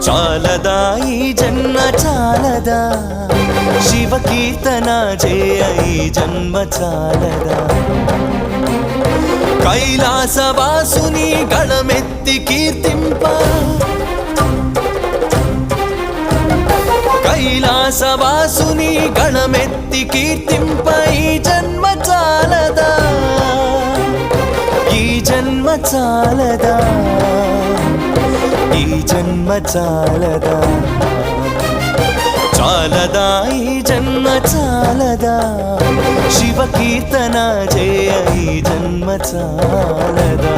చాలదా ఈ జన్మ చాలదా శివ కీర్తన చేయ ఈ జన్మ చాలదా కైలాసవాసుని గళమెత్తి కీర్తింప కైలాసవాసుని గళమెత్తి కీర్తింప ఈ జన్మ చాలదా ఈ జన్మ చాలదా ఈ జన్మ చాలదా చాలదా ఈ జన్మ చాలదా శివ కీర్తన చేయ ఈ జన్మ చాలదా